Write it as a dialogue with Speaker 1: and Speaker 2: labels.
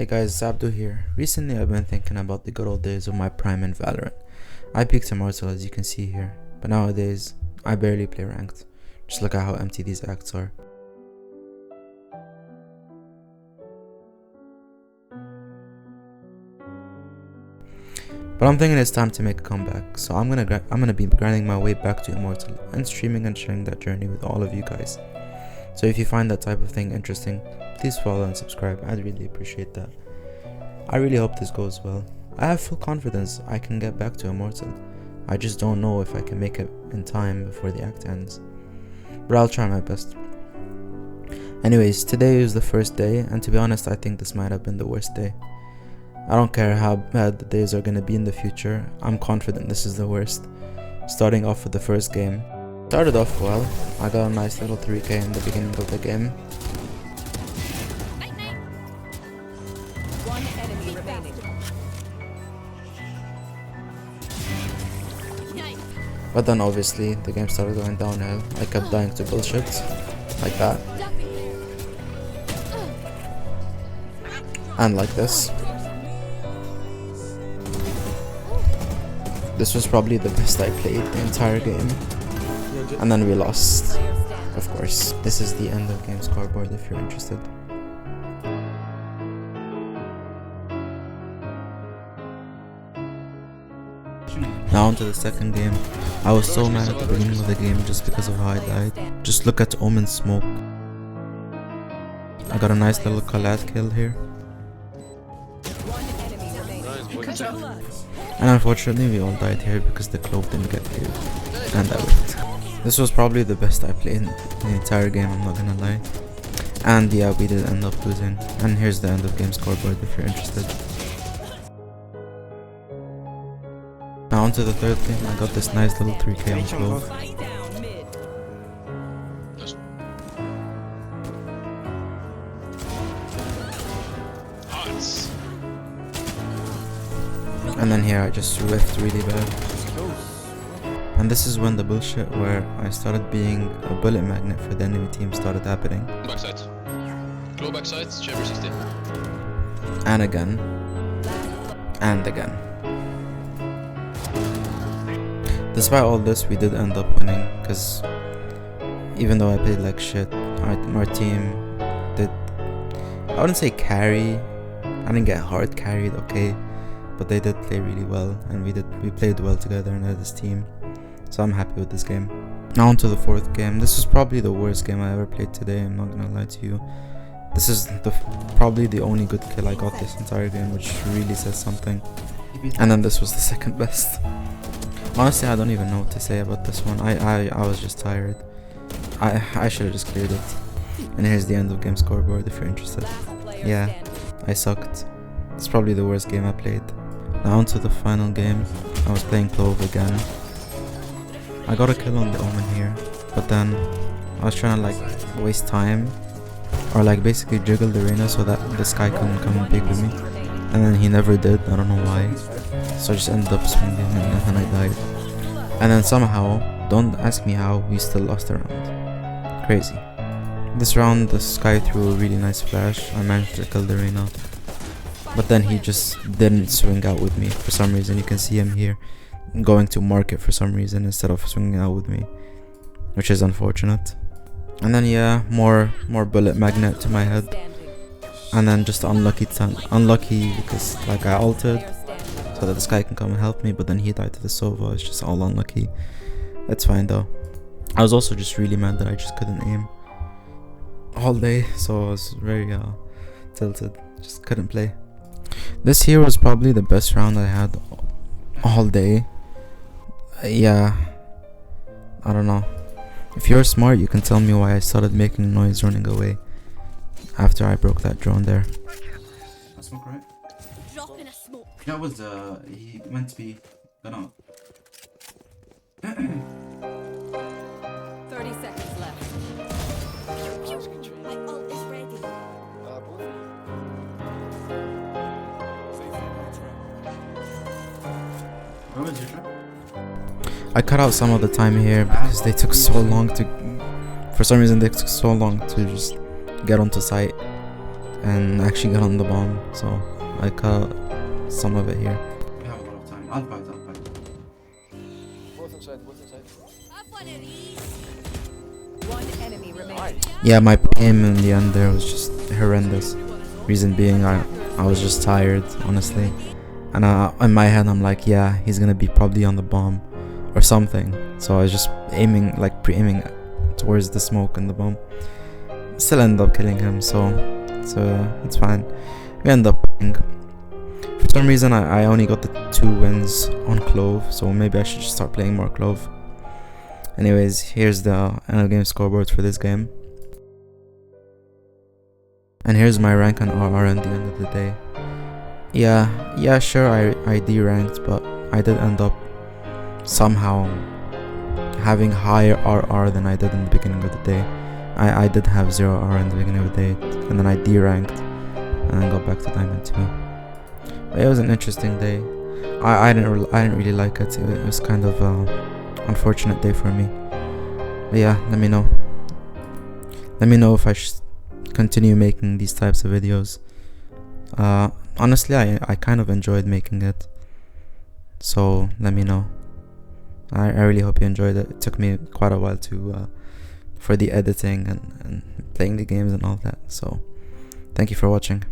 Speaker 1: Hey guys, Zabdo here. Recently I've been thinking about the good old days of my prime in Valorant. I peaked Immortal as you can see here, but nowadays I barely play ranked. Just look at how empty these acts are. But I'm thinking it's time to make a comeback, so I'm gonna be grinding my way back to Immortal and streaming and sharing that journey with all of you guys. So if you find that type of thing interesting, please follow and subscribe. I'd really appreciate that. I really hope this goes well. I have full confidence I can get back to Immortal. I just don't know if I can make it in time before the act ends. But I'll try my best. Anyways, today is the first day, and to be honest, I think this might have been the worst day. I don't care how bad the days are gonna be in the future, I'm confident this is the worst. Starting off with the first game. Started off well, I got a nice little 3k in the beginning of the game.
Speaker 2: One enemy remaining.
Speaker 1: But then obviously the game started going downhill. I kept dying to bullshit like that. And like this. This was probably the best I played the entire game. And then we lost, of course. This is the end of game scoreboard if you're interested. Now onto the second game. I was so mad at the beginning of the game just because of how I died. Just look at Omen's smoke. I got a nice little collat kill here.
Speaker 2: One enemy remaining.
Speaker 1: And unfortunately we all died here because the clove didn't get cleared. And I went. This was probably the best I played in the entire game, I'm not gonna lie. And yeah, we did end up losing. And here's the end of game scoreboard if you're interested. Now onto the third game, I got this nice little 3k on clove. And then here I just whiffed really bad. And this is when the bullshit where I started being a bullet magnet for the enemy team started happening.
Speaker 3: Backside. Glow backside, chamber 60.
Speaker 1: And again. And again. Despite all this, we did end up winning, because even though I played like shit, our team did, I wouldn't say carry, I didn't get hard carried, okay, but they did play really well, and we played well together and as a team, so I'm happy with this game. Now on to the fourth game. This is probably the worst game I ever played today, I'm not gonna lie to you. This is probably the only good kill I got this entire game, which really says something. And then this was the second best. Honestly, I don't even know what to say about this one. I was just tired. I should have just cleared it. And here's the end of game scoreboard if you're interested. Yeah, I sucked. It's probably the worst game I played. Now on to the final game. I was playing Clove again. I got a kill on the Omen here, but then I was trying to like waste time, or like basically jiggle the Reyna so that this guy couldn't come and pick with me. And then he never did, I don't know why. So I just ended up swinging and then I died. And then somehow, don't ask me how, we still lost the round. Crazy. This round, this guy threw a really nice flash. I managed to kill the Reyna. But then he just didn't swing out with me for some reason. You can see him here going to market for some reason instead of swinging out with me, which is unfortunate. And then yeah, more bullet magnet to my head. And then just unlucky because like I altered so that this guy can come and help me, but then he died to the Sova. It's just all unlucky. That's fine though. I was also just really mad that I just couldn't aim all day, so I was very tilted, just couldn't play. This here was probably the best round I had all day. Yeah, I don't know. If you're smart, you can tell me why I started making noise running away after I broke that drone there. That smoke, right?
Speaker 2: Drop in a smoke.
Speaker 1: That was he meant to be gone out.
Speaker 2: 30 seconds left. My ult is ready.
Speaker 1: Where was your trap? I cut out some of the time here because they took so long to, for some reason they took so long to just get onto site. and actually got on the bomb, so I cut some of it here. We have a lot of time. I'll fight.
Speaker 3: Both inside, both inside.
Speaker 2: Have one of these.
Speaker 4: One enemy remaining.
Speaker 1: Yeah, my aim in the end there was just horrendous. Reason being, I was just tired, honestly. And in my head, I'm like, yeah, he's gonna be probably on the bomb or something. So I was just aiming, like pre-aiming towards the smoke and the bomb. Still end up killing him, so it's fine. We end up winning. For some reason, I only got the 2 wins on Clove, so maybe I should just start playing more Clove. Anyways, here's the end of game scoreboard for this game. And here's my rank on RR at the end of the day. Yeah, sure, I deranked, but I did end up somehow having higher RR than I did in the beginning of the day. I did have 0 RR in the beginning of the day, and then I deranked, and then got back to Diamond 2. But it was an interesting day. I didn't really like it. It was kind of unfortunate day for me. But yeah, let me know. Let me know if I should continue making these types of videos. Honestly, I kind of enjoyed making it, so let me know. I really hope you enjoyed it. It took me quite a while to for the editing and playing the games and all that, so thank you for watching.